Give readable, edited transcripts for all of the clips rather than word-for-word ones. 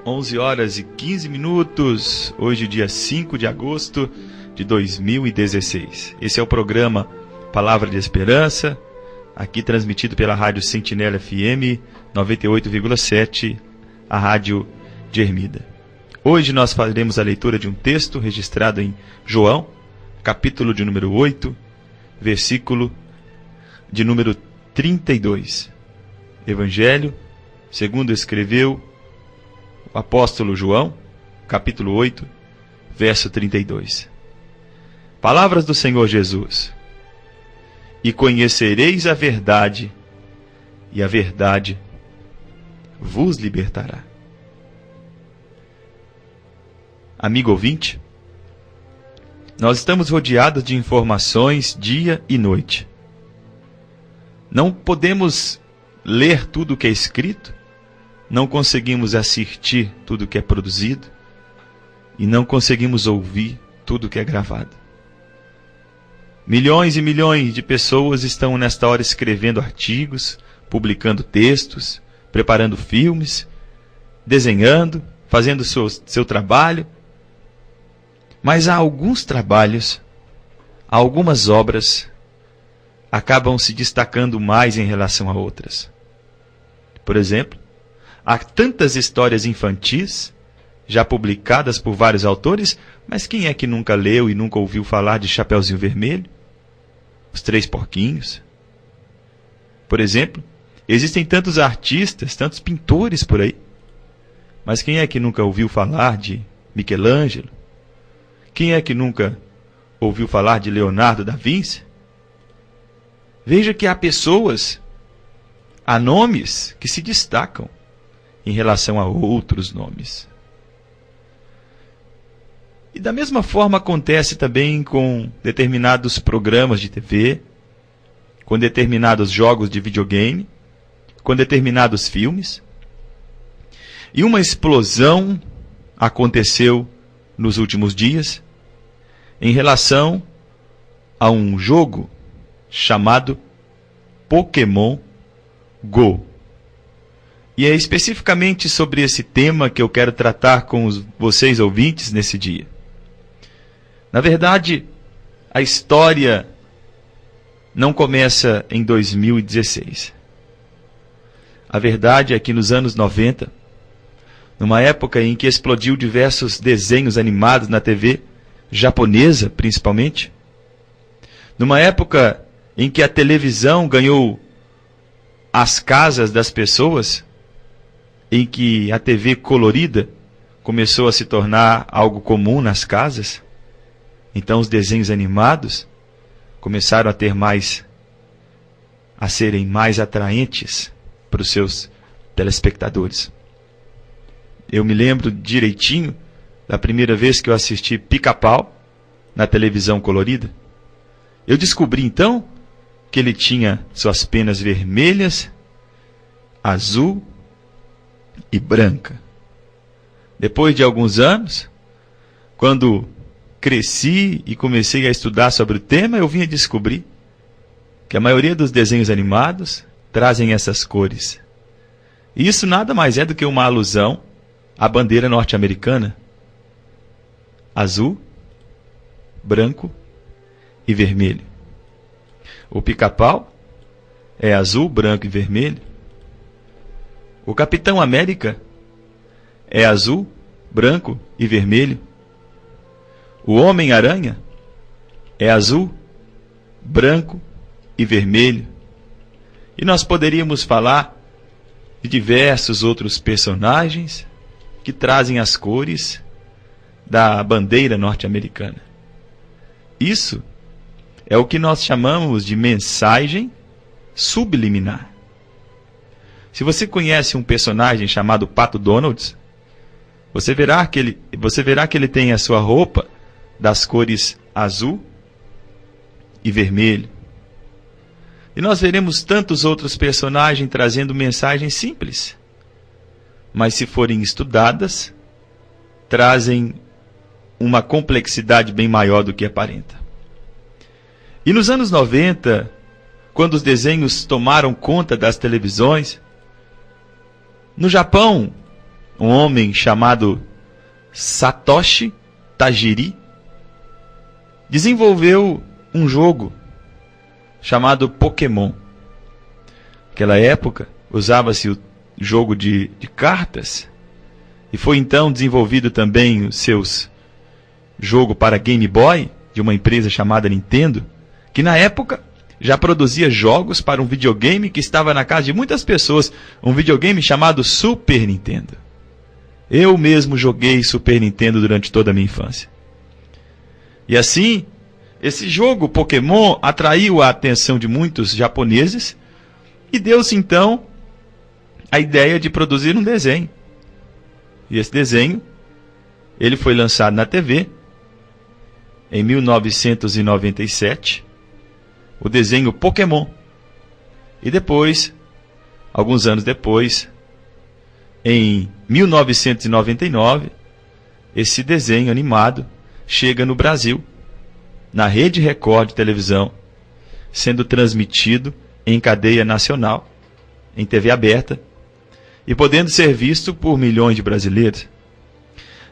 11 horas e 15 minutos, hoje dia 5 de agosto de 2016. Esse é o programa Palavra de Esperança, aqui transmitido pela Rádio Sentinela FM 98,7, a Rádio de Ermida. Hoje nós faremos a leitura de um texto registrado em João, capítulo de número 8, versículo de número 32. Evangelho, segundo escreveu o apóstolo João, capítulo 8, verso 32. Palavras do Senhor Jesus. E conhecereis a verdade, e a verdade vos libertará. Amigo ouvinte, nós estamos rodeados de informações dia e noite. Não podemos ler tudo o que é escrito, não conseguimos assistir tudo o que é produzido e não conseguimos ouvir tudo o que é gravado. Milhões e milhões de pessoas estão nesta hora escrevendo artigos, publicando textos, preparando filmes, desenhando, fazendo seu trabalho. Mas há alguns trabalhos, há algumas obras acabam se destacando mais em relação a outras. Por exemplo, há tantas histórias infantis, já publicadas por vários autores, mas quem é que nunca leu e nunca ouviu falar de Chapeuzinho Vermelho? Os Três Porquinhos? Por exemplo, existem tantos artistas, tantos pintores por aí, mas quem é que nunca ouviu falar de Michelangelo? Quem é que nunca ouviu falar de Leonardo da Vinci? Veja que há pessoas, há nomes que se destacam em relação a outros nomes. E da mesma forma acontece também com determinados programas de TV, com determinados jogos de videogame, com determinados filmes. E uma explosão aconteceu nos últimos dias em relação a um jogo chamado Pokémon Go. E é especificamente sobre esse tema que eu quero tratar com vocês ouvintes nesse dia. Na verdade, a história não começa em 2016. A verdade é que nos anos 90, numa época em que explodiu diversos desenhos animados na TV, japonesa principalmente, numa época em que a televisão ganhou as casas das pessoas, em que a TV colorida começou a se tornar algo comum nas casas, então os desenhos animados começaram a serem mais atraentes para os seus telespectadores. Eu me lembro direitinho da primeira vez que eu assisti Pica-Pau na televisão colorida. Eu descobri então que ele tinha suas penas vermelhas, azul e branca. Depois de alguns anos, quando cresci e comecei a estudar sobre o tema, eu vim a descobrir que a maioria dos desenhos animados trazem essas cores. E isso nada mais é do que uma alusão à bandeira norte-americana: azul, branco e vermelho. O Pica-Pau é azul, branco e vermelho. O Capitão América é azul, branco e vermelho. O Homem-Aranha é azul, branco e vermelho. E nós poderíamos falar de diversos outros personagens que trazem as cores da bandeira norte-americana. Isso é o que nós chamamos de mensagem subliminar. Se você conhece um personagem chamado Pato Donald, você verá que ele tem a sua roupa das cores azul e vermelho. E nós veremos tantos outros personagens trazendo mensagens simples, mas se forem estudadas, trazem uma complexidade bem maior do que aparenta. E nos anos 90, quando os desenhos tomaram conta das televisões, no Japão, um homem chamado Satoshi Tajiri, desenvolveu um jogo chamado Pokémon. Naquela época, usava-se o jogo de cartas, e foi então desenvolvido também o seus jogo para Game Boy, de uma empresa chamada Nintendo, que na época já produzia jogos para um videogame que estava na casa de muitas pessoas, um videogame chamado Super Nintendo. Eu mesmo joguei Super Nintendo durante toda a minha infância. E assim, esse jogo Pokémon atraiu a atenção de muitos japoneses e deu-se então a ideia de produzir um desenho. E esse desenho, ele foi lançado na TV em 1997, o desenho Pokémon. E depois, alguns anos depois, em 1999, esse desenho animado chega no Brasil, na Rede Record de televisão, sendo transmitido em cadeia nacional, em TV aberta, e podendo ser visto por milhões de brasileiros.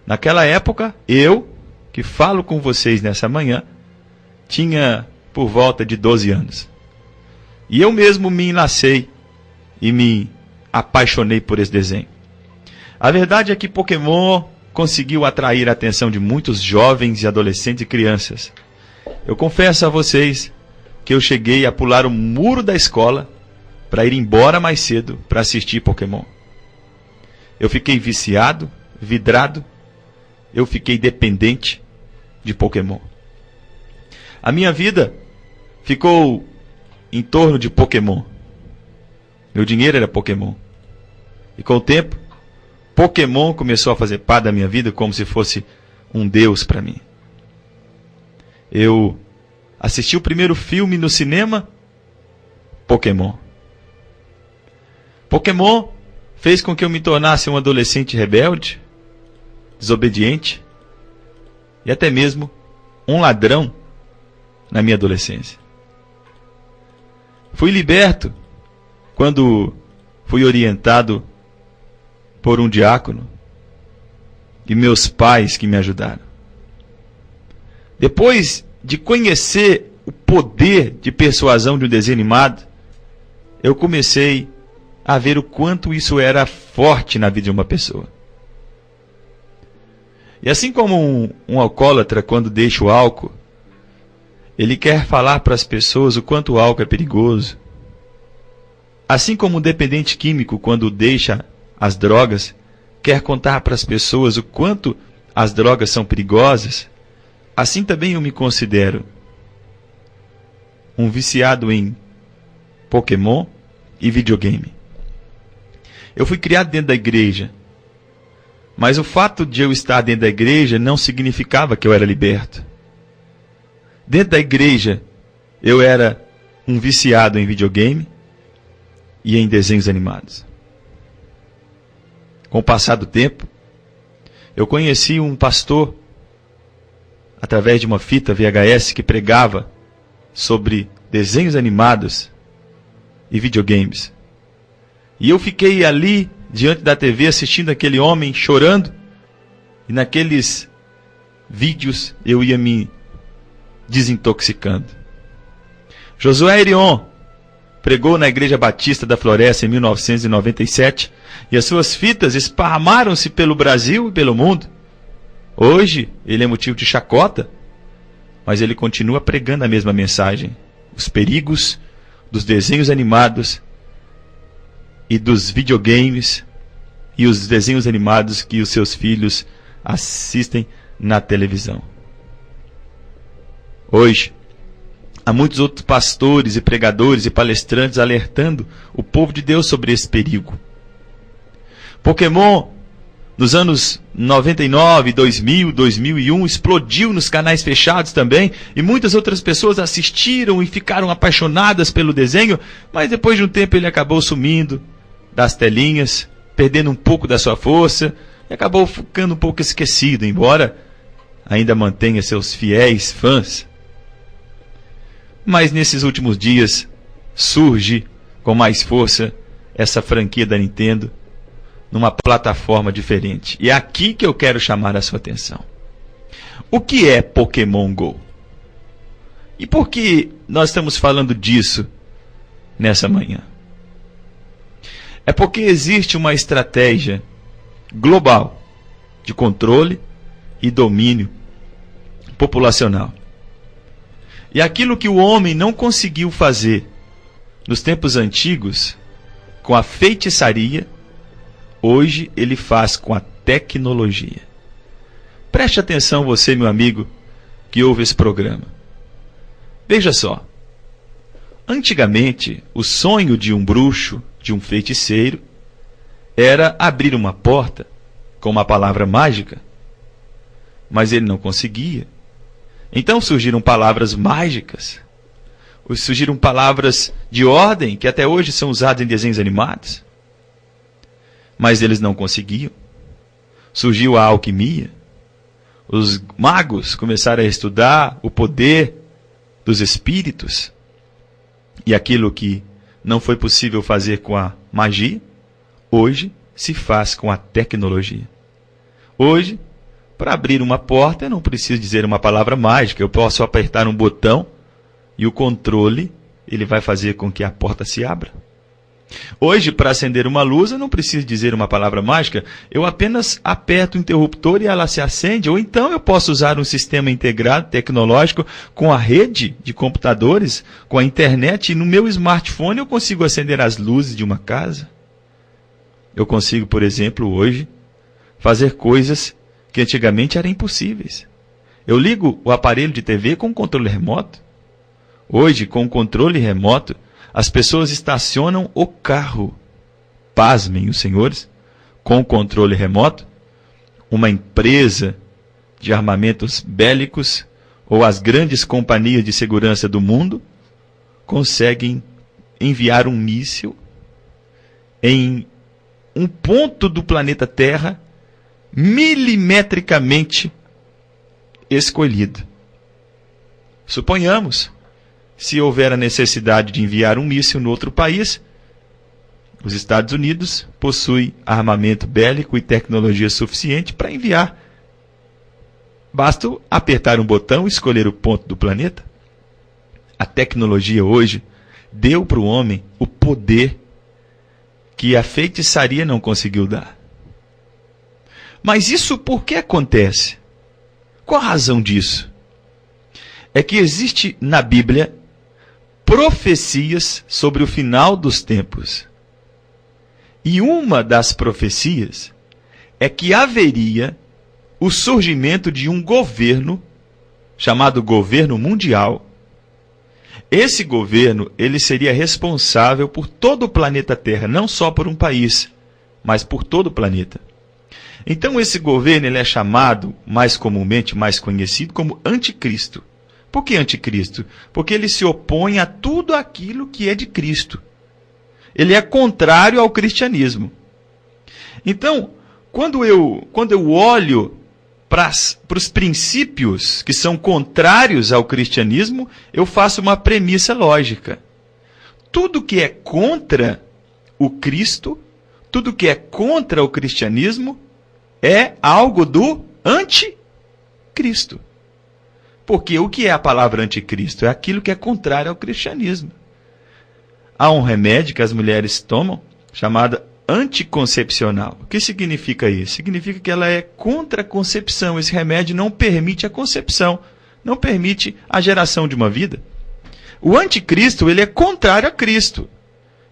Naquela época, eu, que falo com vocês nessa manhã, tinha por volta de 12 anos. E eu mesmo me enlacei e me apaixonei por esse desenho. A verdade é que Pokémon conseguiu atrair a atenção de muitos jovens e adolescentes e crianças. Eu confesso a vocês que eu cheguei a pular o muro da escola para ir embora mais cedo para assistir Pokémon. Eu fiquei viciado, vidrado, eu fiquei dependente de Pokémon. A minha vida ficou em torno de Pokémon. Meu dinheiro era Pokémon. E com o tempo, Pokémon começou a fazer parte da minha vida como se fosse um deus para mim. Eu assisti o primeiro filme no cinema, Pokémon. Pokémon fez com que eu me tornasse um adolescente rebelde, desobediente e até mesmo um ladrão na minha adolescência. Fui liberto quando fui orientado por um diácono e meus pais que me ajudaram. Depois de conhecer o poder de persuasão de um desenho animado, eu comecei a ver o quanto isso era forte na vida de uma pessoa. E assim como um alcoólatra, quando deixa o álcool, ele quer falar para as pessoas o quanto o álcool é perigoso. Assim como um dependente químico, quando deixa as drogas, quer contar para as pessoas o quanto as drogas são perigosas, assim também eu me considero um viciado em Pokémon e videogame. Eu fui criado dentro da igreja, mas o fato de eu estar dentro da igreja não significava que eu era liberto. Dentro da igreja, eu era um viciado em videogame e em desenhos animados. Com o passar do tempo, eu conheci um pastor através de uma fita VHS que pregava sobre desenhos animados e videogames. E eu fiquei ali, diante da TV, assistindo aquele homem chorando, e naqueles vídeos eu ia me desintoxicando. Josué Herion pregou na Igreja Batista da Floresta em 1997, e as suas fitas esparramaram-se pelo Brasil e pelo mundo. Hoje ele é motivo de chacota, mas ele continua pregando a mesma mensagem: os perigos dos desenhos animados e dos videogames e os desenhos animados que os seus filhos assistem na televisão. Hoje, há muitos outros pastores e pregadores e palestrantes alertando o povo de Deus sobre esse perigo. Pokémon, nos anos 99, 2000, 2001, explodiu nos canais fechados também, e muitas outras pessoas assistiram e ficaram apaixonadas pelo desenho, mas depois de um tempo ele acabou sumindo das telinhas, perdendo um pouco da sua força, e acabou ficando um pouco esquecido, embora ainda mantenha seus fiéis fãs. Mas nesses últimos dias surge com mais força essa franquia da Nintendo, numa plataforma diferente. E é aqui que eu quero chamar a sua atenção. O que é Pokémon Go? E por que nós estamos falando disso nessa manhã? É porque existe uma estratégia global de controle e domínio populacional. E aquilo que o homem não conseguiu fazer nos tempos antigos com a feitiçaria, hoje ele faz com a tecnologia. Preste atenção você, meu amigo, que ouve esse programa. Veja só. Antigamente, o sonho de um bruxo, de um feiticeiro, era abrir uma porta com uma palavra mágica, mas ele não conseguia. Então surgiram palavras mágicas, surgiram palavras de ordem que até hoje são usadas em desenhos animados, mas eles não conseguiam. Surgiu a alquimia, os magos começaram a estudar o poder dos espíritos, e aquilo que não foi possível fazer com a magia, hoje se faz com a tecnologia. Hoje, para abrir uma porta, eu não preciso dizer uma palavra mágica, eu posso apertar um botão e o controle ele vai fazer com que a porta se abra. Hoje, para acender uma luz, eu não preciso dizer uma palavra mágica, eu apenas aperto o interruptor e ela se acende, ou então eu posso usar um sistema integrado tecnológico com a rede de computadores, com a internet, e no meu smartphone eu consigo acender as luzes de uma casa. Eu consigo, por exemplo, hoje, fazer coisas que antigamente eram impossíveis. Eu ligo o aparelho de TV com controle remoto. Hoje, com o controle remoto, as pessoas estacionam o carro. Pasmem os senhores, com o controle remoto, uma empresa de armamentos bélicos ou as grandes companhias de segurança do mundo conseguem enviar um míssil em um ponto do planeta Terra milimetricamente escolhido. Suponhamos, se houver a necessidade de enviar um míssil no outro país, os Estados Unidos possuem armamento bélico e tecnologia suficiente para enviar. Basta apertar um botão e escolher o ponto do planeta. A tecnologia hoje deu para o homem o poder que a feitiçaria não conseguiu dar. Mas isso por que acontece? Qual a razão disso? É que existe na Bíblia profecias sobre o final dos tempos. E uma das profecias é que haveria o surgimento de um governo chamado governo mundial. Esse governo, ele seria responsável por todo o planeta Terra, não só por um país, mas por todo o planeta. Então esse governo ele é chamado, mais comumente, mais conhecido como anticristo. Por que anticristo? Porque ele se opõe a tudo aquilo que é de Cristo. Ele é contrário ao cristianismo. Então, quando eu olho para os princípios que são contrários ao cristianismo, eu faço uma premissa lógica. Tudo que é contra o Cristo, tudo que é contra o cristianismo, é algo do anticristo. Porque o que é a palavra anticristo? É aquilo que é contrário ao cristianismo. Há um remédio que as mulheres tomam, chamado anticoncepcional. O que significa isso? Significa que ela é contra a concepção. Esse remédio não permite a concepção, não permite a geração de uma vida. O anticristo, ele é contrário a Cristo.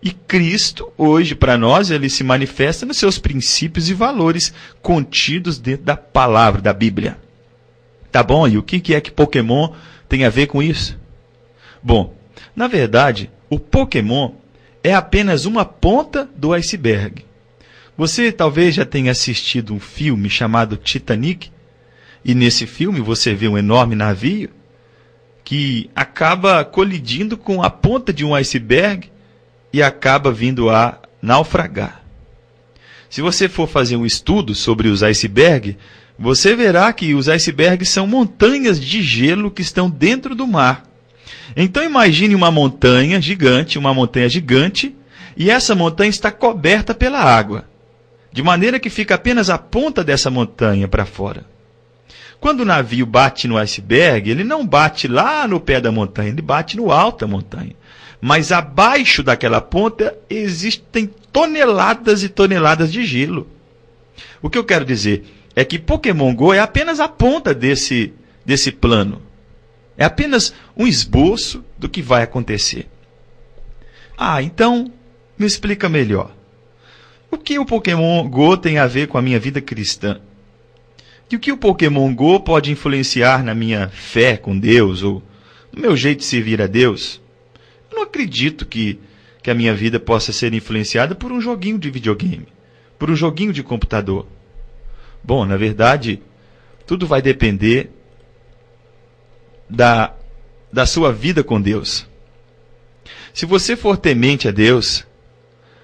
E Cristo, hoje, para nós, ele se manifesta nos seus princípios e valores contidos dentro da palavra, da Bíblia. Tá bom? E o que é que Pokémon tem a ver com isso? Bom, na verdade, o Pokémon é apenas uma ponta do iceberg. Você talvez já tenha assistido um filme chamado Titanic, e nesse filme você vê um enorme navio que acaba colidindo com a ponta de um iceberg e acaba vindo a naufragar. Se você for fazer um estudo sobre os icebergs, você verá que os icebergs são montanhas de gelo que estão dentro do mar. Então imagine uma montanha gigante, e essa montanha está coberta pela água. de maneira que fica apenas a ponta dessa montanha para fora. Quando o navio bate no iceberg, ele não bate lá no pé da montanha, ele bate no alto da montanha. Mas abaixo daquela ponta existem toneladas e toneladas de gelo. O que eu quero dizer é que Pokémon Go é apenas a ponta desse plano. É apenas um esboço do que vai acontecer. Então, me explica melhor. O que o Pokémon Go tem a ver com a minha vida cristã? E o que o Pokémon Go pode influenciar na minha fé com Deus ou no meu jeito de servir a Deus? Eu não acredito que a minha vida possa ser influenciada por um joguinho de videogame, por um joguinho de computador. Bom, na verdade, tudo vai depender da sua vida com Deus. Se você for temente a Deus,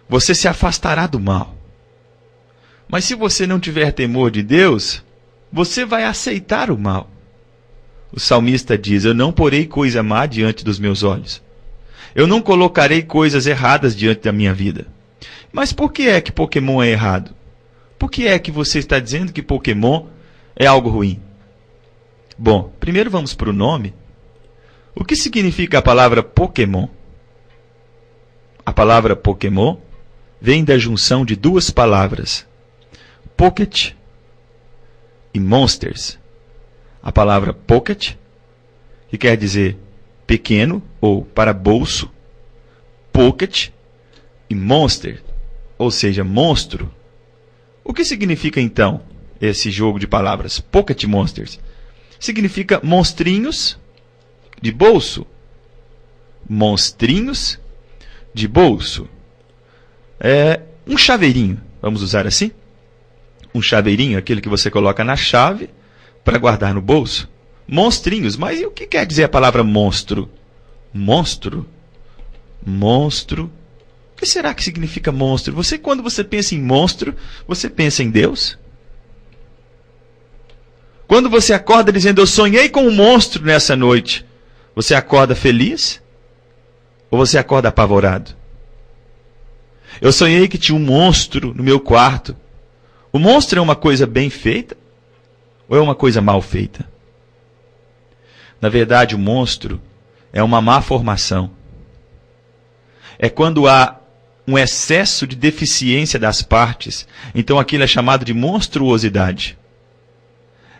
você se afastará do mal. Mas se você não tiver temor de Deus, você vai aceitar o mal. O salmista diz: eu não porei coisa má diante dos meus olhos. Eu não colocarei coisas erradas diante da minha vida. Mas por que é que Pokémon é errado? Por que é que você está dizendo que Pokémon é algo ruim? Bom, primeiro vamos para o nome. O que significa a palavra Pokémon? A palavra Pokémon vem da junção de duas palavras, Pocket e Monsters. A palavra Pocket, que quer dizer pequeno ou para bolso, Pocket, e Monster, ou seja, monstro. O que significa então esse jogo de palavras, Pocket Monsters? Significa monstrinhos de bolso. Monstrinhos de bolso. É um chaveirinho, vamos usar assim? Um chaveirinho, aquele que você coloca na chave para guardar no bolso. Monstrinhos, mas e o que quer dizer a palavra monstro? Monstro? Monstro. O que será que significa monstro? Quando você pensa em monstro, você pensa em Deus? Quando você acorda dizendo, eu sonhei com um monstro nessa noite, você acorda feliz? Ou você acorda apavorado? Eu sonhei que tinha um monstro no meu quarto. O monstro é uma coisa bem feita? Ou é uma coisa mal feita? Na verdade, o monstro é uma má formação. É quando há um excesso de deficiência das partes. Então aquilo é chamado de monstruosidade.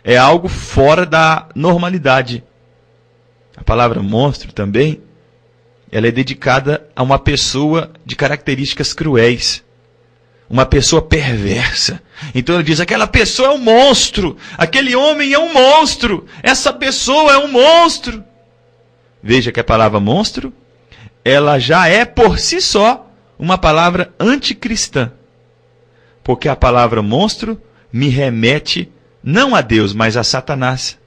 É algo fora da normalidade. A palavra monstro também, ela é dedicada a uma pessoa de características cruéis. Uma pessoa perversa. Então ele diz, aquela pessoa é um monstro. Aquele homem é um monstro. Essa pessoa é um monstro. Veja que a palavra monstro, ela já é por si só uma palavra anticristã. Porque a palavra monstro me remete não a Deus, mas a Satanás.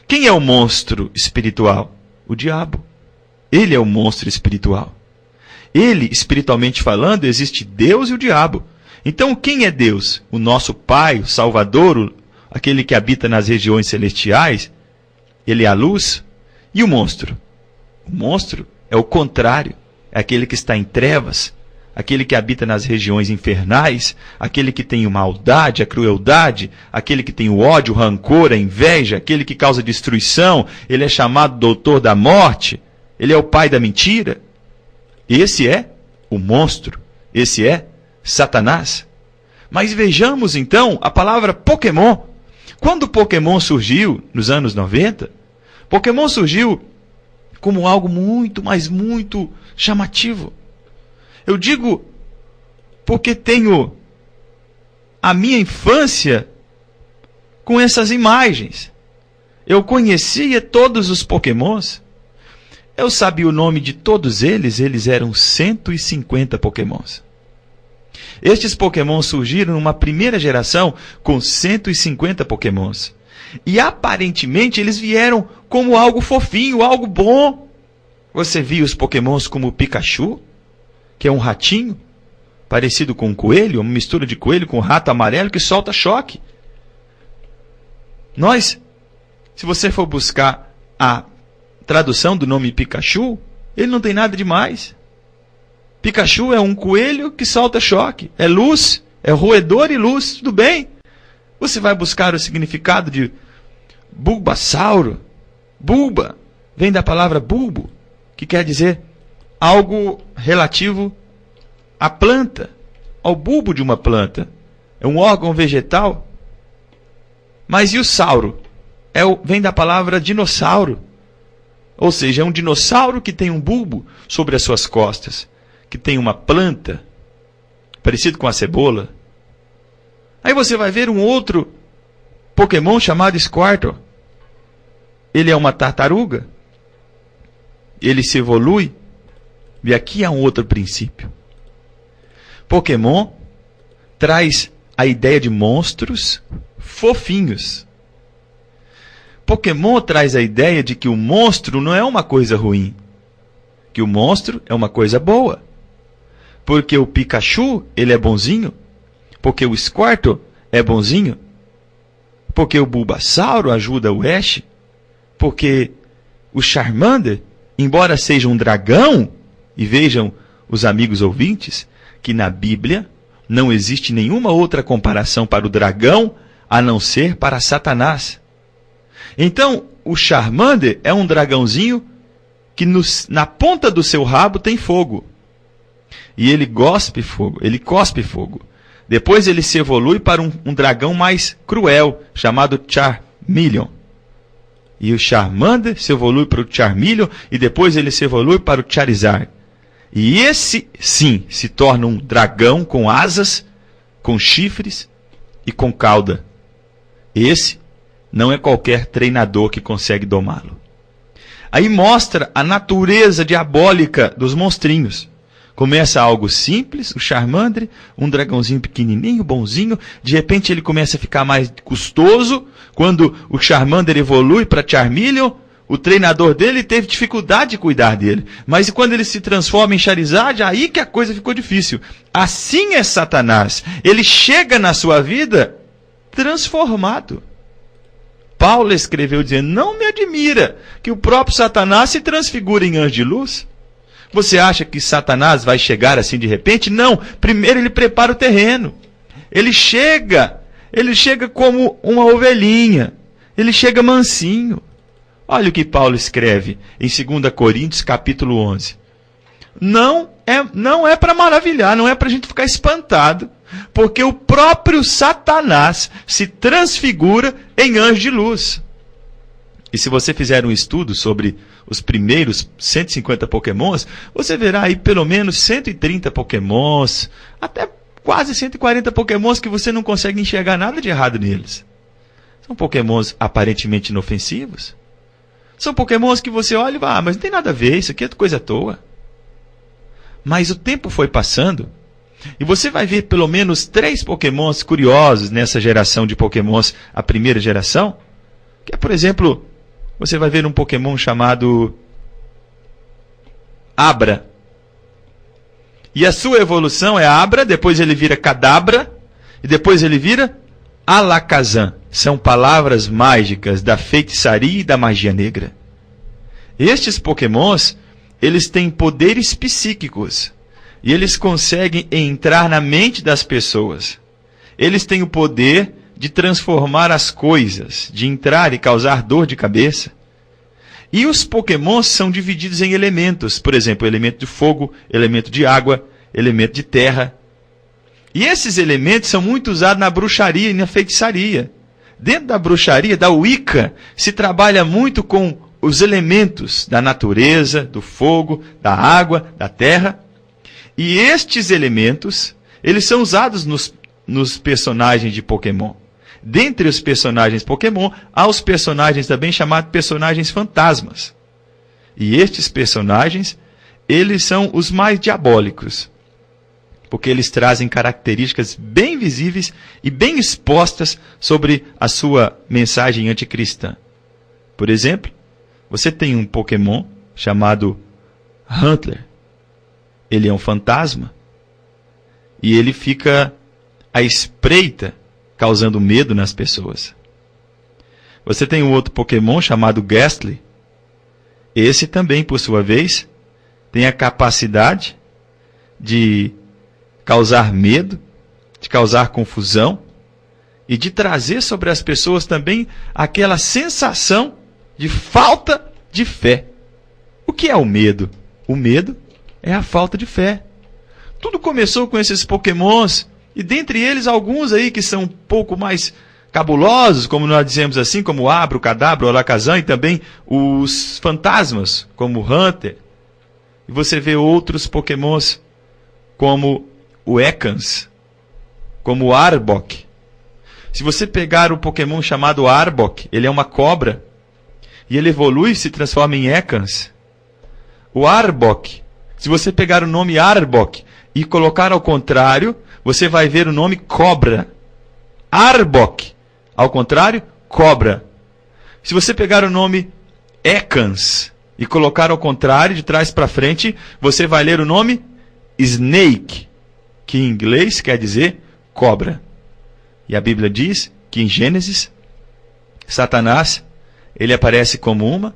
Quem é o monstro espiritual? O diabo. Ele é o monstro espiritual. Ele, espiritualmente falando, existe Deus e o diabo. Então, quem é Deus? O nosso Pai, o Salvador, aquele que habita nas regiões celestiais. Ele é a luz. E o monstro? O monstro é o contrário. É aquele que está em trevas, aquele que habita nas regiões infernais, aquele que tem a maldade, a crueldade, aquele que tem o ódio, o rancor, a inveja, aquele que causa destruição. Ele é chamado doutor da morte. Ele é o pai da mentira. Esse é o monstro. Esse é Satanás. Mas vejamos então a palavra Pokémon. Quando o Pokémon surgiu nos anos 90, Pokémon surgiu como algo muito, mas muito chamativo. Eu digo porque tenho a minha infância com essas imagens. Eu conhecia todos os Pokémons. Eu sabia o nome de todos eles. Eles eram 150 Pokémons. Estes Pokémons surgiram numa primeira geração com 150 Pokémons. E aparentemente eles vieram como algo fofinho, algo bom. Você viu os Pokémons como o Pikachu, que é um ratinho, parecido com um coelho, uma mistura de coelho com um rato amarelo que solta choque. Se você for buscar a tradução do nome Pikachu, ele não tem nada demais. Pikachu é um coelho que solta choque, é luz É roedor e luz, tudo bem. Você vai buscar o significado de Bulbasauro. Bulba vem da palavra bulbo, que quer dizer algo relativo à planta, ao bulbo de uma planta. É um órgão vegetal. Mas e o sauro? Vem da palavra dinossauro. Ou seja, é um dinossauro que tem um bulbo sobre as suas costas, que tem uma planta, parecido com a cebola. Aí você vai ver um outro Pokémon chamado Squirtle. Ele é uma tartaruga. Ele se evolui. E aqui há um outro princípio. Pokémon traz a ideia de monstros fofinhos. Pokémon traz a ideia de que o monstro não é uma coisa ruim, que o monstro é uma coisa boa. Porque o Pikachu, ele é bonzinho, porque o Squirtle é bonzinho, porque o Bulbasauro ajuda o Ash, porque o Charmander, embora seja um dragão, e vejam os amigos ouvintes, que na Bíblia não existe nenhuma outra comparação para o dragão a não ser para Satanás. Então, o Charmander é um dragãozinho que na ponta do seu rabo tem fogo. E ele cospe fogo. Depois ele se evolui para um dragão mais cruel, chamado Charmeleon. E o Charmander se evolui para o Charmeleon e depois ele se evolui para o Charizard. E esse, sim, se torna um dragão com asas, com chifres e com cauda. Esse não é qualquer treinador que consegue domá-lo. Aí mostra a natureza diabólica dos monstrinhos. Começa algo simples, o Charmander, um dragãozinho pequenininho, bonzinho. De repente ele começa a ficar mais custoso. Quando o Charmander evolui para Charmeleon, o treinador dele teve dificuldade de cuidar dele. Mas quando ele se transforma em Charizard, aí que a coisa ficou difícil. Assim é Satanás. Ele chega na sua vida transformado. Paulo escreveu dizendo, não me admira que o próprio Satanás se transfigure em anjo de luz. Você acha que Satanás vai chegar assim de repente? Não, primeiro ele prepara o terreno. Ele chega como uma ovelhinha. Ele chega mansinho. Olha o que Paulo escreve em 2 Coríntios capítulo 11. Não é para maravilhar, não é para a gente ficar espantado, porque o próprio Satanás se transfigura em anjo de luz. E se você fizer um estudo sobre os primeiros 150 pokémons, você verá aí pelo menos 130 pokémons, até quase 140 pokémons que você não consegue enxergar nada de errado neles. São pokémons aparentemente inofensivos. São pokémons que você olha e vai, mas não tem nada a ver, isso aqui é coisa à toa. Mas o tempo foi passando, e você vai ver pelo menos 3 pokémons curiosos nessa geração de pokémons, a primeira geração, que é, por exemplo, você vai ver um pokémon chamado Abra. E a sua evolução é Abra, depois ele vira Kadabra, e depois ele vira Alakazam. São palavras mágicas da feitiçaria e da magia negra. Estes pokémons, eles têm poderes psíquicos. E eles conseguem entrar na mente das pessoas. Eles têm o poder de transformar as coisas, de entrar e causar dor de cabeça. E os pokémons são divididos em elementos. Por exemplo, elemento de fogo, elemento de água, elemento de terra. E esses elementos são muito usados na bruxaria e na feitiçaria. Dentro da bruxaria, da Wicca, se trabalha muito com os elementos da natureza, do fogo, da água, da terra. E estes elementos, eles são usados nos personagens de Pokémon. Dentre os personagens Pokémon, há os personagens também chamados personagens fantasmas. E estes personagens, eles são os mais diabólicos, porque eles trazem características bem visíveis e bem expostas sobre a sua mensagem anticristã. Por exemplo, você tem um Pokémon chamado Huntler. Ele é um fantasma e ele fica à espreita, causando medo nas pessoas. Você tem um outro Pokémon chamado Gastly. Esse também, por sua vez, tem a capacidade de causar medo, de causar confusão e de trazer sobre as pessoas também aquela sensação de falta de fé. O que é o medo? O medo é a falta de fé. Tudo começou com esses pokémons, e dentre eles alguns aí que são um pouco mais cabulosos, como nós dizemos assim, como o Abra, o Cadabra, o Alakazam, e também os fantasmas, como o Hunter. E você vê outros pokémons, como o Ekans, como o Arbok. Se você pegar o pokémon chamado Arbok, ele é uma cobra, e ele evolui e se transforma em Ekans. O Arbok, se você pegar o nome Arbok e colocar ao contrário, você vai ver o nome cobra. Arbok, ao contrário, cobra. Se você pegar o nome Ekans e colocar ao contrário, de trás para frente, você vai ler o nome Snake, que em inglês quer dizer cobra. E a Bíblia diz que em Gênesis, Satanás, ele aparece como uma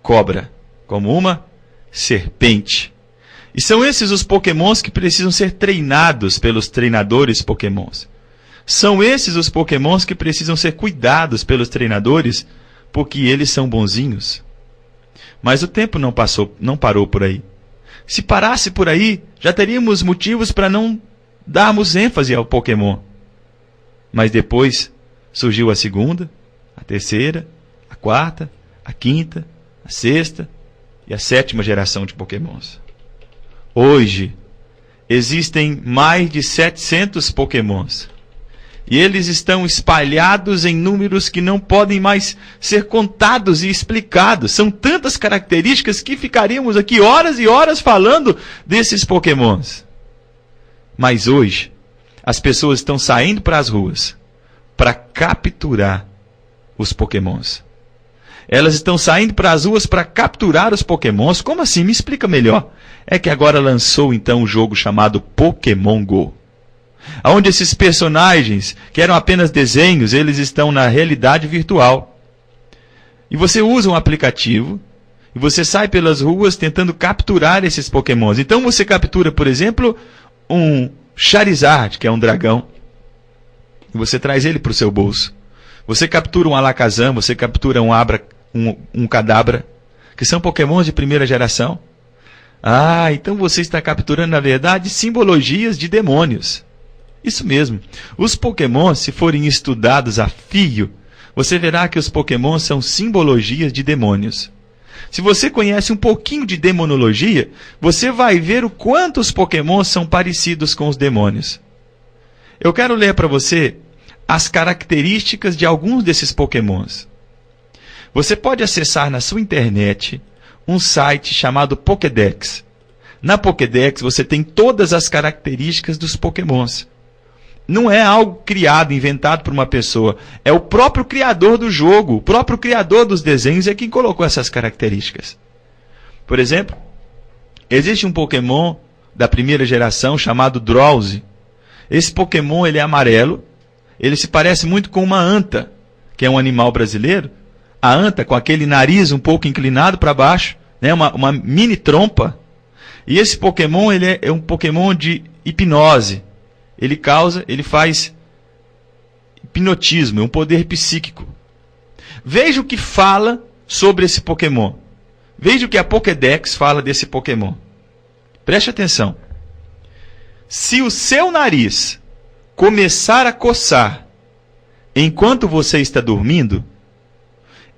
cobra, como uma serpente. E são esses os pokémons que precisam ser treinados pelos treinadores pokémons. São esses os pokémons que precisam ser cuidados pelos treinadores, porque eles são bonzinhos. Mas o tempo não parou por aí. Se parasse por aí, já teríamos motivos para não darmos ênfase ao pokémon. Mas depois surgiu a segunda, a terceira, a quarta, a quinta, a sexta e a sétima geração de pokémons. Hoje, existem mais de 700 pokémons. E eles estão espalhados em números que não podem mais ser contados e explicados. São tantas características que ficaríamos aqui horas e horas falando desses pokémons. Mas hoje, as pessoas estão saindo para as ruas para capturar os pokémons. Elas estão saindo para as ruas para capturar os pokémons. Como assim? Me explica melhor. É que agora lançou então um jogo chamado Pokémon Go, onde esses personagens, que eram apenas desenhos, eles estão na realidade virtual. E você usa um aplicativo, e você sai pelas ruas tentando capturar esses pokémons. Então você captura, por exemplo, um Charizard, que é um dragão, e você traz ele para o seu bolso. Você captura um Alakazam, você captura um Abra, um Kadabra, que são pokémons de primeira geração. Ah, então você está capturando, na verdade, simbologias de demônios. Isso mesmo. Os pokémons, se forem estudados a fio, você verá que os pokémons são simbologias de demônios. Se você conhece um pouquinho de demonologia, você vai ver o quanto os pokémons são parecidos com os demônios. Eu quero ler para você as características de alguns desses pokémons. Você pode acessar na sua internet um site chamado Pokédex. Na Pokédex você tem todas as características dos pokémons. Não é algo criado, inventado por uma pessoa. É o próprio criador do jogo, o próprio criador dos desenhos é quem colocou essas características. Por exemplo, existe um Pokémon da primeira geração chamado Drowzee. Esse Pokémon ele é amarelo. Ele se parece muito com uma anta, que é um animal brasileiro. A anta com aquele nariz um pouco inclinado para baixo, né, uma mini trompa. E esse Pokémon ele é um Pokémon de hipnose. Ele faz hipnotismo, é um poder psíquico. Veja o que fala sobre esse Pokémon. Veja o que a Pokédex fala desse Pokémon. Preste atenção. Se o seu nariz começar a coçar enquanto você está dormindo,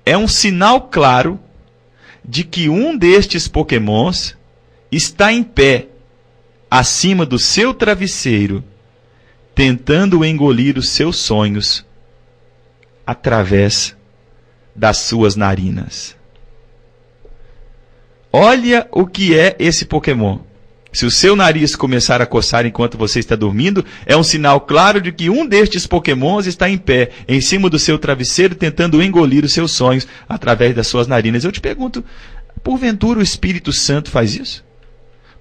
é um sinal claro de que um destes pokémons está em pé, acima do seu travesseiro, tentando engolir os seus sonhos através das suas narinas. Olha o que é esse Pokémon. Se o seu nariz começar a coçar enquanto você está dormindo, é um sinal claro de que um destes pokémons está em pé, em cima do seu travesseiro, tentando engolir os seus sonhos através das suas narinas. Eu te pergunto, porventura o Espírito Santo faz isso?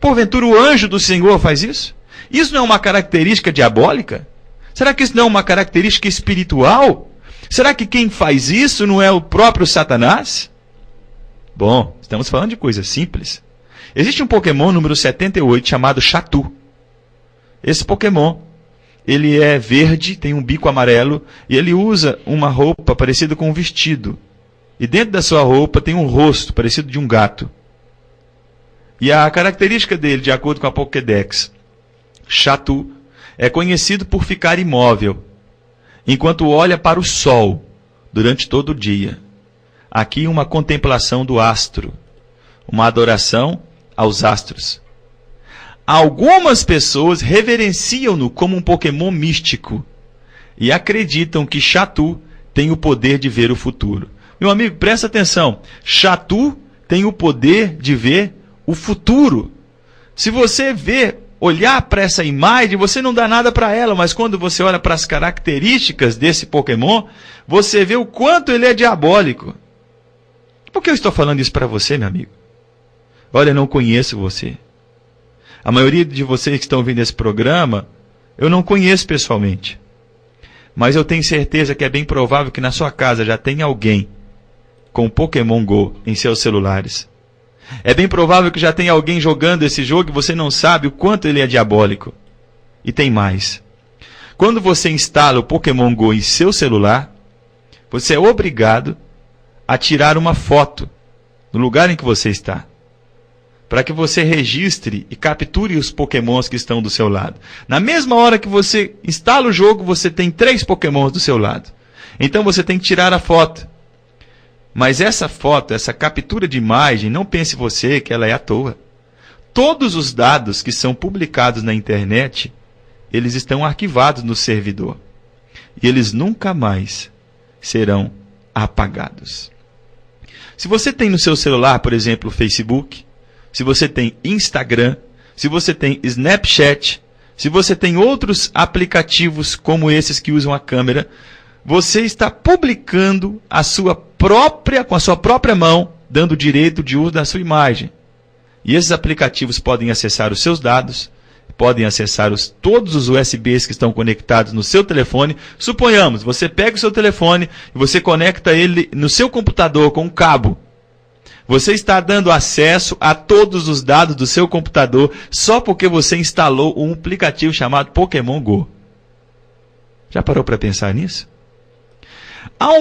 Porventura o anjo do Senhor faz isso? Isso não é uma característica diabólica? Será que isso não é uma característica espiritual? Será que quem faz isso não é o próprio Satanás? Bom, estamos falando de coisas simples. Existe um Pokémon número 78 chamado Xatu. Esse Pokémon, ele é verde, tem um bico amarelo, e ele usa uma roupa parecida com um vestido. E dentro da sua roupa tem um rosto parecido de um gato. E a característica dele, de acordo com a Pokédex, Chatu, é conhecido por ficar imóvel, enquanto olha para o sol durante todo o dia. Aqui uma contemplação do astro, uma adoração aos astros. Algumas pessoas reverenciam-no como um Pokémon místico e acreditam que Chatu tem o poder de ver o futuro. Meu amigo, presta atenção. Chatu tem o poder de ver o futuro. Se você olhar para essa imagem, você não dá nada para ela, mas quando você olha para as características desse Pokémon, você vê o quanto ele é diabólico. Por que eu estou falando isso para você, meu amigo? Olha, eu não conheço você. A maioria de vocês que estão ouvindo esse programa, eu não conheço pessoalmente. Mas eu tenho certeza que é bem provável que na sua casa já tenha alguém com Pokémon Go em seus celulares. É bem provável que já tenha alguém jogando esse jogo e você não sabe o quanto ele é diabólico. E tem mais. Quando você instala o Pokémon Go em seu celular, você é obrigado a tirar uma foto do lugar em que você está, para que você registre e capture os Pokémons que estão do seu lado. Na mesma hora que você instala o jogo, você tem 3 Pokémons do seu lado. Então você tem que tirar a foto. Mas essa foto, essa captura de imagem, não pense você que ela é à toa. Todos os dados que são publicados na internet, eles estão arquivados no servidor. E eles nunca mais serão apagados. Se você tem no seu celular, por exemplo, o Facebook, se você tem Instagram, se você tem Snapchat, se você tem outros aplicativos como esses que usam a câmera, você está publicando com a sua própria mão, dando direito de uso da sua imagem. E esses aplicativos podem acessar os seus dados, podem acessar todos os USBs que estão conectados no seu telefone. Suponhamos, você pega o seu telefone e você conecta ele no seu computador com um cabo. Você está dando acesso a todos os dados do seu computador só porque você instalou um aplicativo chamado Pokémon Go. Já parou para pensar nisso? Há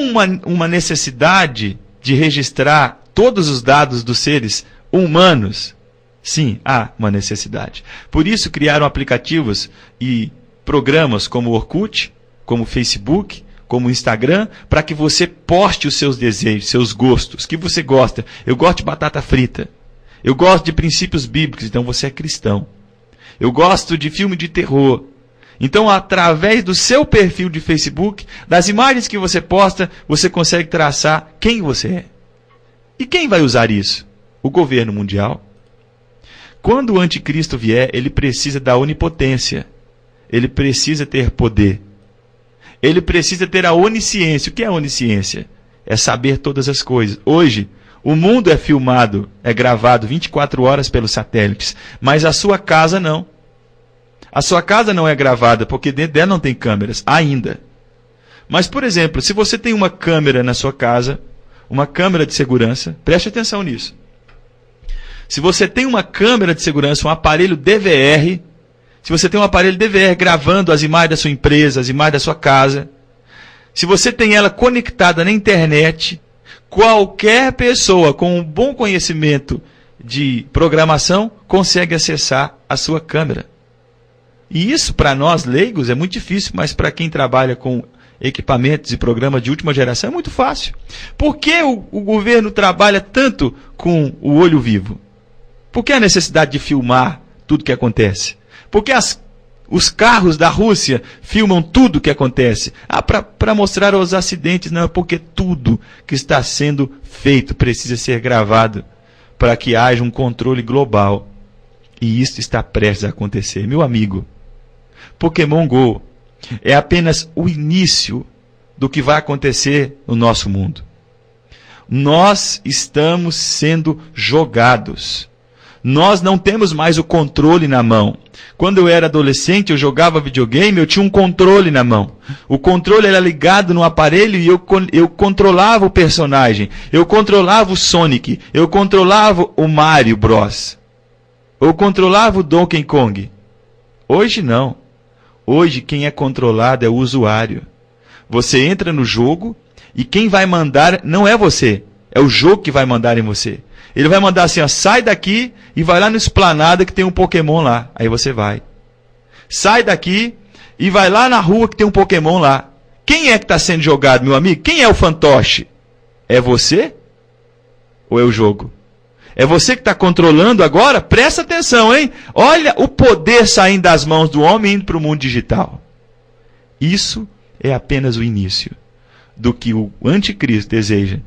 uma necessidade de registrar todos os dados dos seres humanos? Sim, há uma necessidade. Por isso criaram aplicativos e programas como o Orkut, como o Facebook, como o Instagram, para que você poste os seus desejos, seus gostos, que você gosta. Eu gosto de batata frita. Eu gosto de princípios bíblicos, então você é cristão. Eu gosto de filme de terror. Então, através do seu perfil de Facebook, das imagens que você posta, você consegue traçar quem você é. E quem vai usar isso? O governo mundial. Quando o anticristo vier, ele precisa da onipotência. Ele precisa ter poder. Ele precisa ter a onisciência. O que é a onisciência? É saber todas as coisas. Hoje, o mundo é filmado, é gravado 24 horas pelos satélites, mas a sua casa não. A sua casa não é gravada, porque dentro dela não tem câmeras, ainda. Mas, por exemplo, se você tem uma câmera na sua casa, uma câmera de segurança, preste atenção nisso. Se você tem uma câmera de segurança, um aparelho DVR, se você tem um aparelho DVR gravando as imagens da sua empresa, as imagens da sua casa, se você tem ela conectada na internet, qualquer pessoa com um bom conhecimento de programação consegue acessar a sua câmera. E isso, para nós leigos, é muito difícil, mas para quem trabalha com equipamentos e programas de última geração é muito fácil. Por que o governo trabalha tanto com o olho vivo? Por que a necessidade de filmar tudo que acontece? Por que os carros da Rússia filmam tudo o que acontece? Para mostrar os acidentes, não, é porque tudo que está sendo feito precisa ser gravado para que haja um controle global. E isso está prestes a acontecer. Meu amigo, Pokémon Go é apenas o início do que vai acontecer no nosso mundo. Nós estamos sendo jogados. Nós não temos mais o controle na mão. Quando eu era adolescente, eu jogava videogame, eu tinha um controle na mão. O controle era ligado no aparelho e eu controlava o personagem. Eu controlava o Sonic. Eu controlava o Mario Bros. Eu controlava o Donkey Kong. Hoje não. Hoje quem é controlado é o usuário. Você entra no jogo e quem vai mandar não é você, é o jogo que vai mandar em você. Ele vai mandar assim, ó, sai daqui e vai lá no Esplanada que tem um Pokémon lá. Aí você vai. Sai daqui e vai lá na rua que tem um Pokémon lá. Quem é que está sendo jogado, meu amigo? Quem é o fantoche? É você? Ou é o jogo? É você que está controlando agora? Presta atenção, hein? Olha o poder saindo das mãos do homem e indo para o mundo digital. Isso é apenas o início do que o anticristo deseja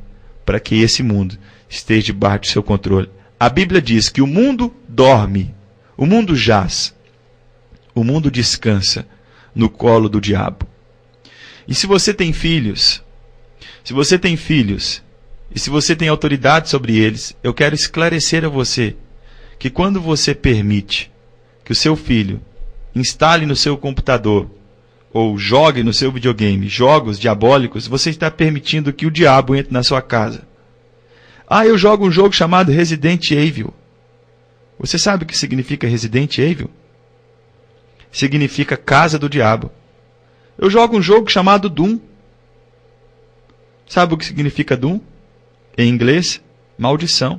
para que esse mundo esteja debaixo do seu controle. A Bíblia diz que o mundo dorme, o mundo jaz, o mundo descansa no colo do diabo. E se você tem filhos, e se você tem autoridade sobre eles, eu quero esclarecer a você que quando você permite que o seu filho instale no seu computador ou jogue no seu videogame jogos diabólicos, você está permitindo que o diabo entre na sua casa. Ah, eu jogo um jogo chamado Resident Evil. Você sabe o que significa Resident Evil? Significa casa do diabo. Eu jogo um jogo chamado Doom. Sabe o que significa Doom? Em inglês, maldição.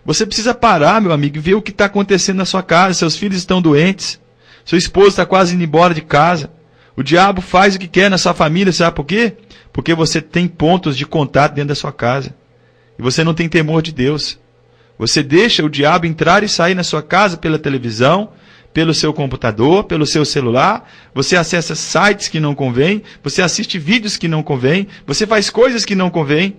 Você precisa parar, meu amigo, e ver o que está acontecendo na sua casa. Seus filhos estão doentes. Seu esposo está quase indo embora de casa. O diabo faz o que quer na sua família, sabe por quê? Porque você tem pontos de contato dentro da sua casa. E você não tem temor de Deus. Você deixa o diabo entrar e sair na sua casa pela televisão, pelo seu computador, pelo seu celular. Você acessa sites que não convém. Você assiste vídeos que não convém. Você faz coisas que não convém.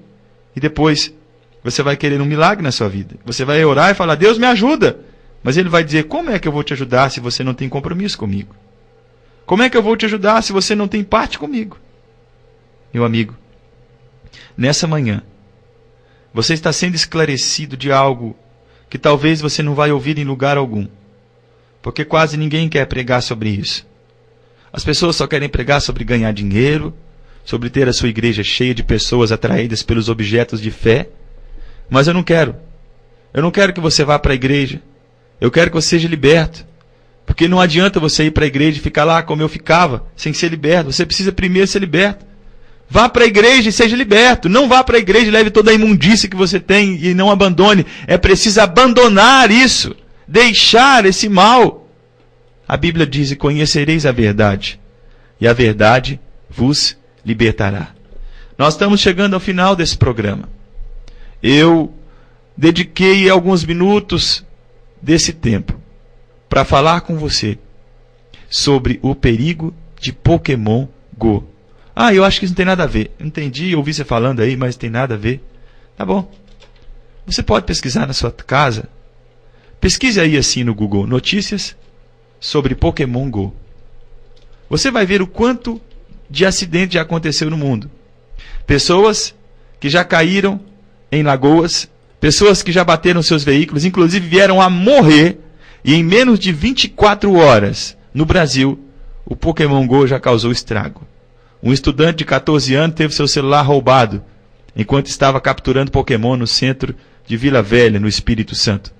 E depois você vai querer um milagre na sua vida. Você vai orar e falar, Deus me ajuda. Mas ele vai dizer, como é que eu vou te ajudar se você não tem compromisso comigo? Como é que eu vou te ajudar se você não tem parte comigo? Meu amigo, nessa manhã, você está sendo esclarecido de algo que talvez você não vai ouvir em lugar algum. Porque quase ninguém quer pregar sobre isso. As pessoas só querem pregar sobre ganhar dinheiro, sobre ter a sua igreja cheia de pessoas atraídas pelos objetos de fé. Mas eu não quero. Eu não quero que você vá para a igreja. Eu quero que você seja liberto. Porque não adianta você ir para a igreja e ficar lá como eu ficava, sem ser liberto. Você precisa primeiro ser liberto. Vá para a igreja e seja liberto. Não vá para a igreja e leve toda a imundícia que você tem e não abandone. É preciso abandonar isso. Deixar esse mal. A Bíblia diz, e conhecereis a verdade. E a verdade vos libertará. Nós estamos chegando ao final desse programa. Eu dediquei alguns minutos desse tempo para falar com você sobre o perigo de Pokémon Go. Ah, eu acho que isso não tem nada a ver. Entendi, ouvi você falando aí, mas tem nada a ver. Tá bom. Você pode pesquisar na sua casa. Pesquise aí assim no Google, notícias sobre Pokémon Go. Você vai ver o quanto de acidente já aconteceu no mundo. Pessoas que já caíram em lagoas, pessoas que já bateram seus veículos, inclusive vieram a morrer, e em menos de 24 horas, no Brasil, o Pokémon Go já causou estrago. Um estudante de 14 anos teve seu celular roubado, enquanto estava capturando Pokémon no centro de Vila Velha, no Espírito Santo.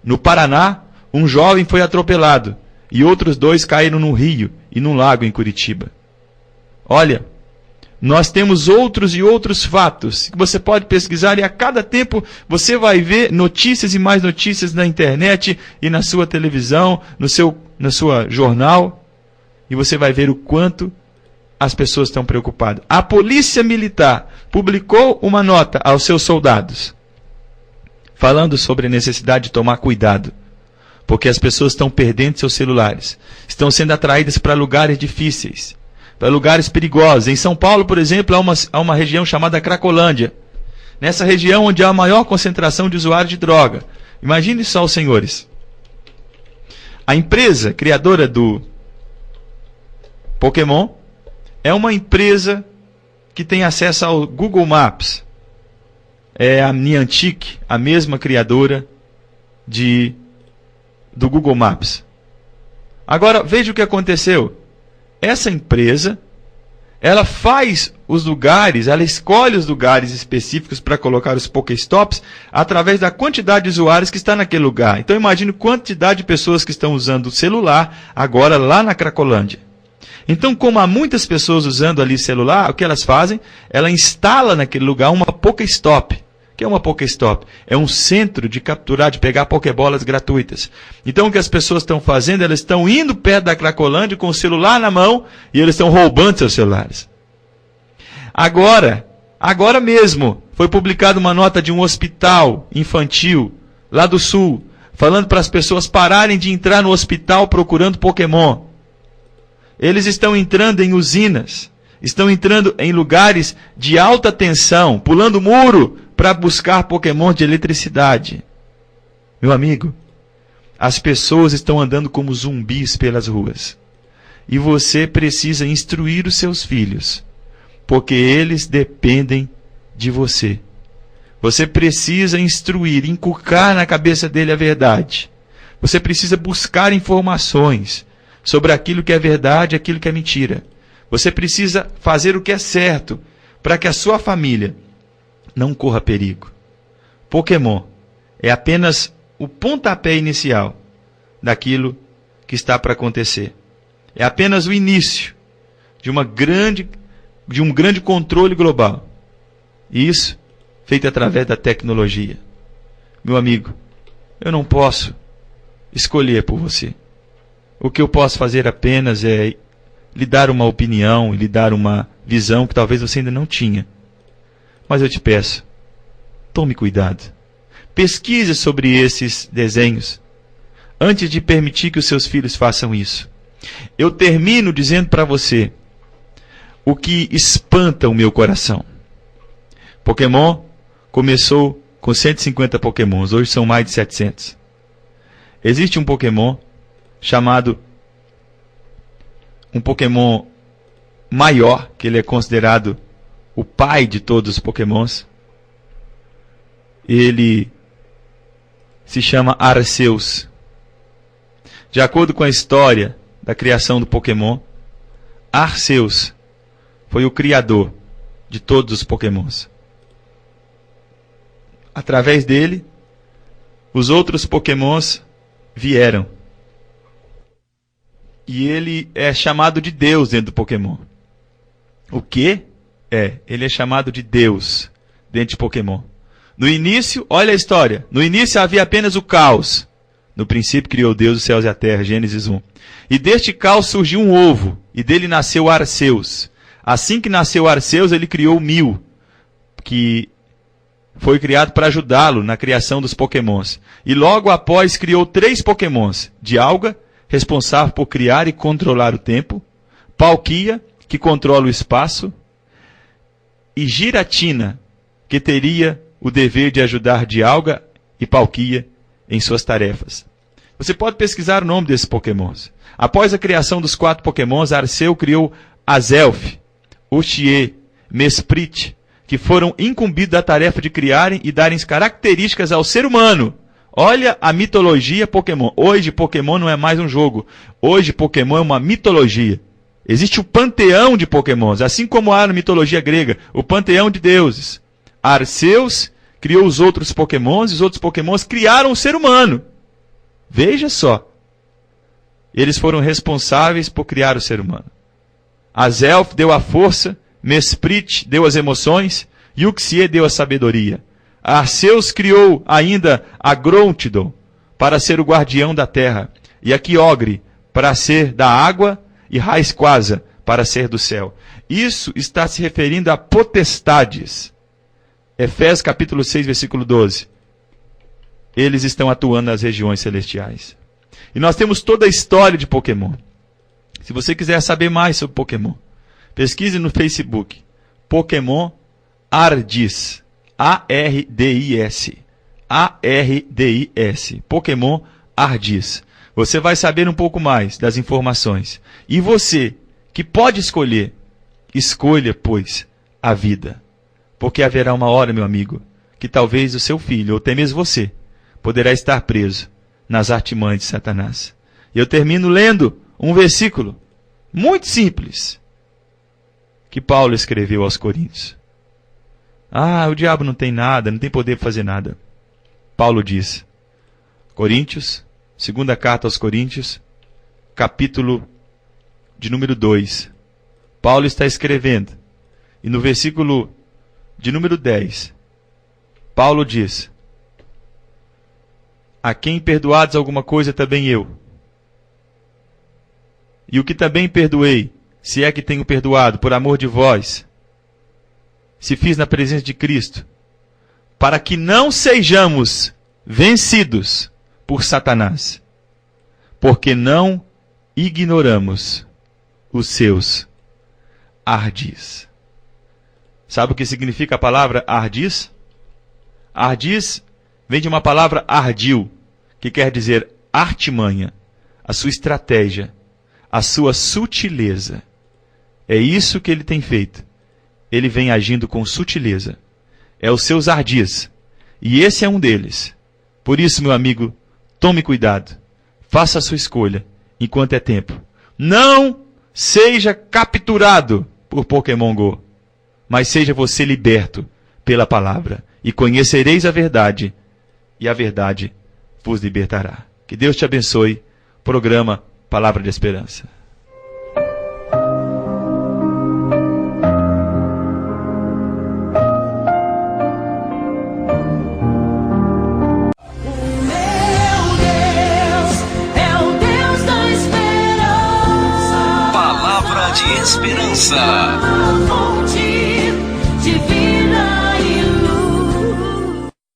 No Paraná, um jovem foi atropelado, e outros 2 caíram num rio e num lago em Curitiba. Olha, nós temos outros e outros fatos que você pode pesquisar, e a cada tempo você vai ver notícias e mais notícias na internet e na sua televisão, na sua jornal, e você vai ver o quanto as pessoas estão preocupadas. A Polícia Militar publicou uma nota aos seus soldados, falando sobre a necessidade de tomar cuidado, porque as pessoas estão perdendo seus celulares, estão sendo atraídas para lugares difíceis, para lugares perigosos. Em São Paulo, por exemplo, há uma região chamada Cracolândia. Nessa região onde há a maior concentração de usuários de droga. Imagine só, os senhores. A empresa criadora do Pokémon é uma empresa que tem acesso ao Google Maps. É a Niantic, a mesma criadora do Google Maps. Agora, veja o que aconteceu. Essa empresa, ela faz os lugares, ela escolhe os lugares específicos para colocar os Pokéstops através da quantidade de usuários que está naquele lugar. Então imagine a quantidade de pessoas que estão usando o celular agora lá na Cracolândia. Então, como há muitas pessoas usando ali celular, o que elas fazem? Ela instala naquele lugar uma Pokéstop. O que é uma Pokéstop? É um centro de capturar, de pegar Pokébolas gratuitas. Então, o que as pessoas estão fazendo? Elas estão indo perto da Cracolândia com o celular na mão e eles estão roubando seus celulares. Agora mesmo, foi publicada uma nota de um hospital infantil lá do Sul, falando para as pessoas pararem de entrar no hospital procurando Pokémon. Eles estão entrando em usinas, estão entrando em lugares de alta tensão, pulando muro para buscar Pokémon de eletricidade. Meu amigo, as pessoas estão andando como zumbis pelas ruas. E você precisa instruir os seus filhos, porque eles dependem de você. Você precisa instruir, inculcar na cabeça dele a verdade. Você precisa buscar informações sobre aquilo que é verdade e aquilo que é mentira. Você precisa fazer o que é certo para que a sua família não corra perigo. Pokémon é apenas o pontapé inicial daquilo que está para acontecer. É apenas o início de um grande controle global. E isso feito através da tecnologia. Meu amigo, eu não posso escolher por você. O que eu posso fazer apenas é lhe dar uma opinião, lhe dar uma visão que talvez você ainda não tinha. Mas eu te peço, tome cuidado. Pesquise sobre esses desenhos antes de permitir que os seus filhos façam isso. Eu termino dizendo para você o que espanta o meu coração. Pokémon começou com 150 Pokémons, hoje são mais de 700. Existe um Pokémon chamado um Pokémon maior, que ele é considerado o pai de todos os Pokémons. Ele se chama Arceus. De acordo com a história da criação do Pokémon, Arceus foi o criador de todos os Pokémons. Através dele, os outros Pokémons vieram. E ele é chamado de Deus dentro do Pokémon. O quê? Ele é chamado de Deus dentro de Pokémon. No início, olha a história. No início havia apenas o caos. No princípio criou Deus os céus e a terra, Gênesis 1. E deste caos surgiu um ovo, e dele nasceu Arceus. Assim que nasceu Arceus, ele criou Mil, que foi criado para ajudá-lo na criação dos Pokémons. E logo após criou 3 Pokémons, Dialga, responsável por criar e controlar o tempo, Palkia, que controla o espaço, e Giratina, que teria o dever de ajudar Dialga e Palkia em suas tarefas. Você pode pesquisar o nome desses Pokémons. Após a criação dos 4 Pokémons, Arceus criou Azelf, Uxie, Mesprit, que foram incumbidos da tarefa de criarem e darem características ao ser humano. Olha a mitologia Pokémon. Hoje Pokémon não é mais um jogo. Hoje Pokémon é uma mitologia. Existe o panteão de Pokémons, assim como há na mitologia grega, o panteão de deuses. Arceus criou os outros Pokémons e os outros Pokémons criaram o ser humano. Veja só. Eles foram responsáveis por criar o ser humano. Azelf deu a força, Mesprit deu as emoções e Uxie deu a sabedoria. Arceus criou ainda a Grontidon para ser o guardião da terra, e a Kyogre para ser da água e Rayquaza para ser do céu. Isso está se referindo a potestades. Efésios capítulo 6, versículo 12. Eles estão atuando nas regiões celestiais. E nós temos toda a história de Pokémon. Se você quiser saber mais sobre Pokémon, pesquise no Facebook. Pokémon Ardis. A-R-D-I-S. A-R-D-I-S. Pokémon Ardis. Você vai saber um pouco mais das informações. E você, que pode escolher, escolha, pois, a vida. Porque haverá uma hora, meu amigo, que talvez o seu filho, ou até mesmo você, poderá estar preso nas artimanhas de Satanás. E eu termino lendo um versículo muito simples, que Paulo escreveu aos Coríntios. Ah, o diabo não tem nada, não tem poder para fazer nada. Paulo diz, Coríntios, segunda carta aos Coríntios, capítulo de número 2. Paulo está escrevendo, e no versículo de número 10, Paulo diz, a quem perdoados alguma coisa, também eu. E o que também perdoei, se é que tenho perdoado, por amor de vós, se fiz na presença de Cristo, para que não sejamos vencidos por Satanás, porque não ignoramos os seus ardis. Sabe o que significa a palavra ardis? Ardis vem de uma palavra ardil, que quer dizer artimanha, a sua estratégia, a sua sutileza. É isso que ele tem feito. Ele vem agindo com sutileza. É os seus ardis. E esse é um deles. Por isso, meu amigo, tome cuidado. Faça a sua escolha, enquanto é tempo. Não seja capturado por Pokémon Go, mas seja você liberto pela palavra. E conhecereis a verdade, e a verdade vos libertará. Que Deus te abençoe. Programa Palavra de Esperança. Palavra de Esperança.